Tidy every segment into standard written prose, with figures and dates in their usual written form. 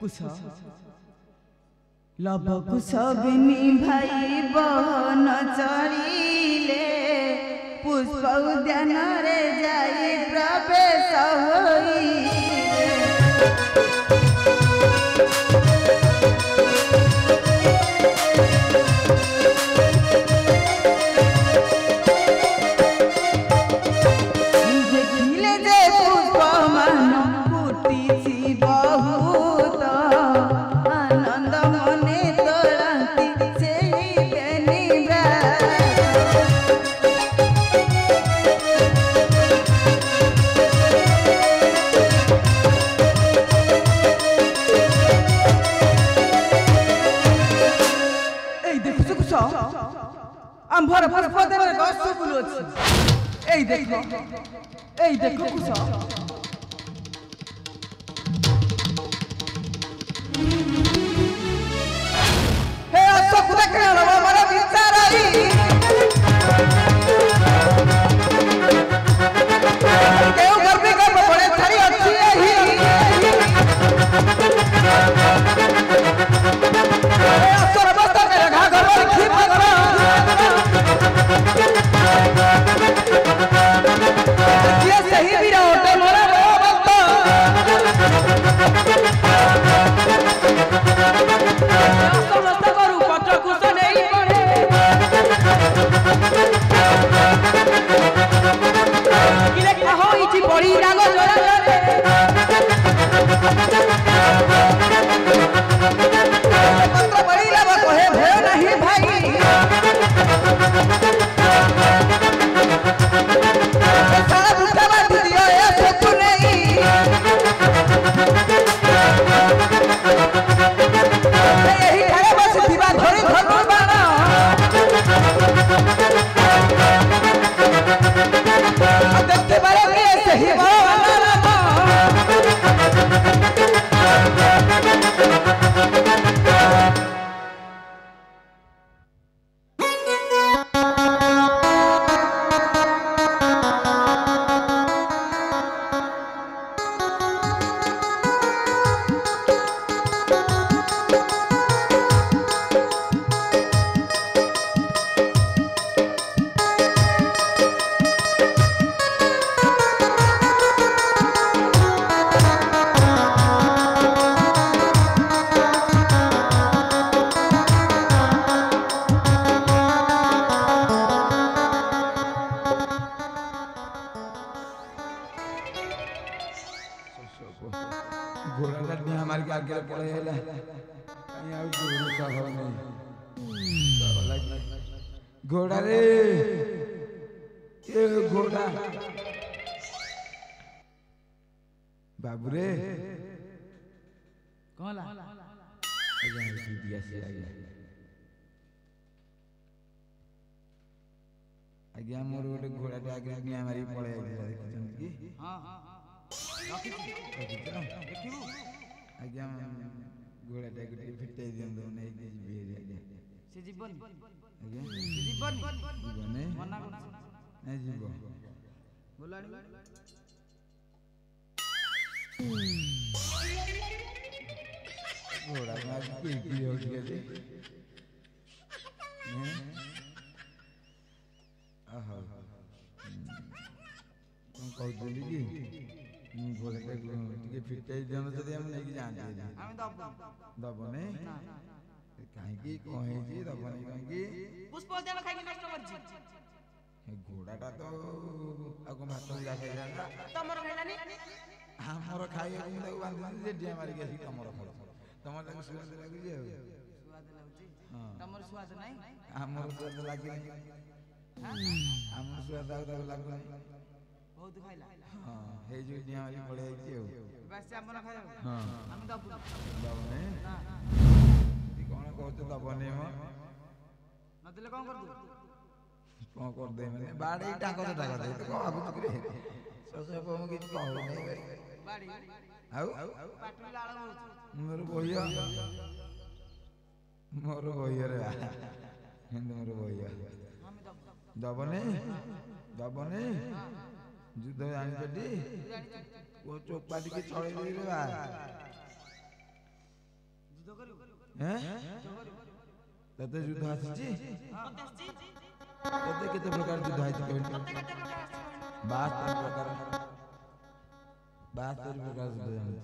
कुसा लबकु सबनी भाई बहन चढ़िले पुष्प उद्यान रे जाई प्रवेश होई भर भर पदर गस बुलोछि एई देखो कुसा हे अशोक देखे हमारा विचार आई केउ गर्मी कर बड़े थारी अच्छी ही हे अशोक बस्ता मेरा घा घर की पकड़ा ये सही भी रहो तो मोरा बता समस्त करू पत्र कुछ नहीं पड़े किले कहो इची बड़ी राग जोरा जोरे पत्र बड़ी लाभ कहे भय नहीं भाई सारा बुद्धा बात दियो ये सोच नहीं यही घरे बस दिवा धरी धनु बाना देखते बारे में सही वाला घोड़ा रे ये घोड़ा बाबू रे कौन ला आज्ञा मोर गोटे घोड़ा टे आगे निया मारी पळे आज्ञा घोड़ा टे गोटे फिटे दियंदो नै आज्ञा से जीवन आज्ञा जीवन जीवन मना नै जीव बोलानी घोड़ा मार की हो गया जे आहा तुम कहू देली कि घोड़ा के फिटे दियम जदी हम नै कि जानते हम दब नै काहे की कहे जी दब नै काहे की पुष्प देन खाइ के नष्ट कर जी घोड़ाटा तो आगो भात जा खाइ जाना तमर खाइलानी हमर खाइ के बांधी जे डिया मारी के तमर खाइ तमर लगे स्वाद लागी जे स्वाद लागी हां तमर स्वाद नै हमर स्वाद लागी हां हमर स्वाद लागी बहुत खाइला हां हे जो डिया मारी पड़े छी बस हमर खाइ हां हम दब नै ना कोन कहत दब नै म नदिले कोन कर दू कोन कर दे माने बाड़ी टाको दे तो कोन आबु तकरे ससे को कि कहू नै बाड़ी आउ पाटली लाळ मोर भैया रे हिंद मोर भैया दब नै जुद्ध जानि चटी वो चोपाटी के छळे दे रे बा हैं तते युद्ध आसी तते केते प्रकार युद्ध आइछ कहली 72 प्रकार युद्ध जानि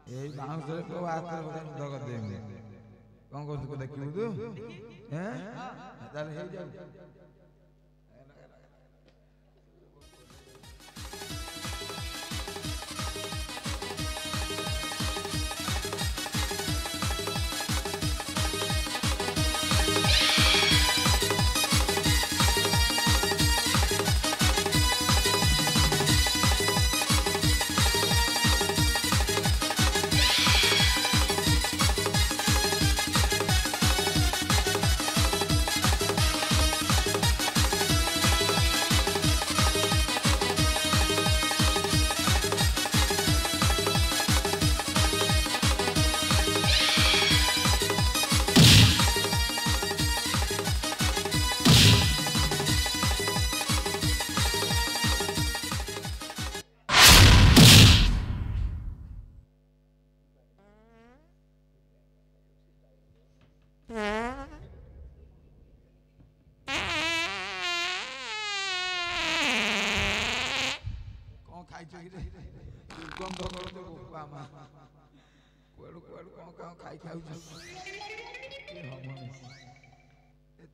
ए बाउंस को 72 प्रकार युद्ध कर देंगे कौन कौन को देखिबू तू हैं ताले हे जा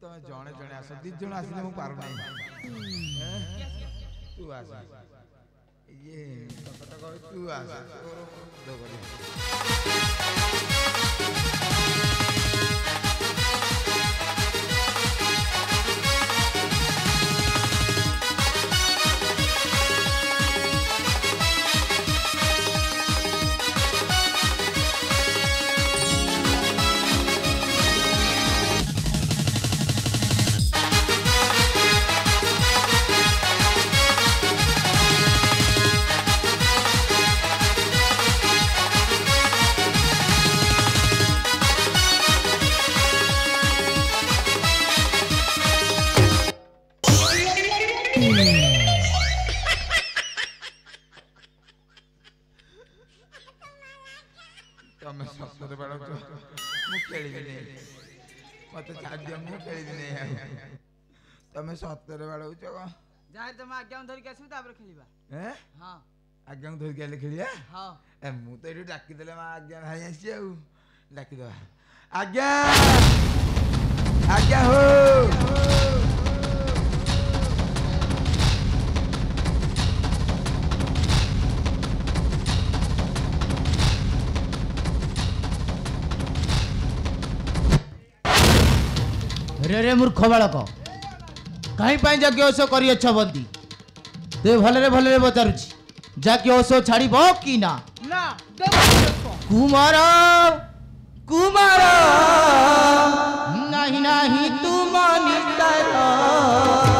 तो जणे जणे आस दी जण आसिले मु पार नाही तू आस ये कपटा कह तू आस तोर दो करी तमे सत्तर बाड़ मु खेली मत छाड़ दिया मु खेली तमे सत्तर बाड़ जाए तुम आज्ञा धरिक आसबि तापर खेलिबा हैं हां आज्ञा धरिक आले खेलिया हां ए मु तो एठी डाकी देले मा आज्ञा भाई आसी आउ डाकी दवा आज्ञा आज्ञा हो रे रे मूर्ख बालक कहीं पाई जाके ओसो करी अच्छा बंदी ते भले बचारुची जाके ओसो छाड़ीब कि ना ना कुमार कुमार नहीं नहीं तुम निस्तार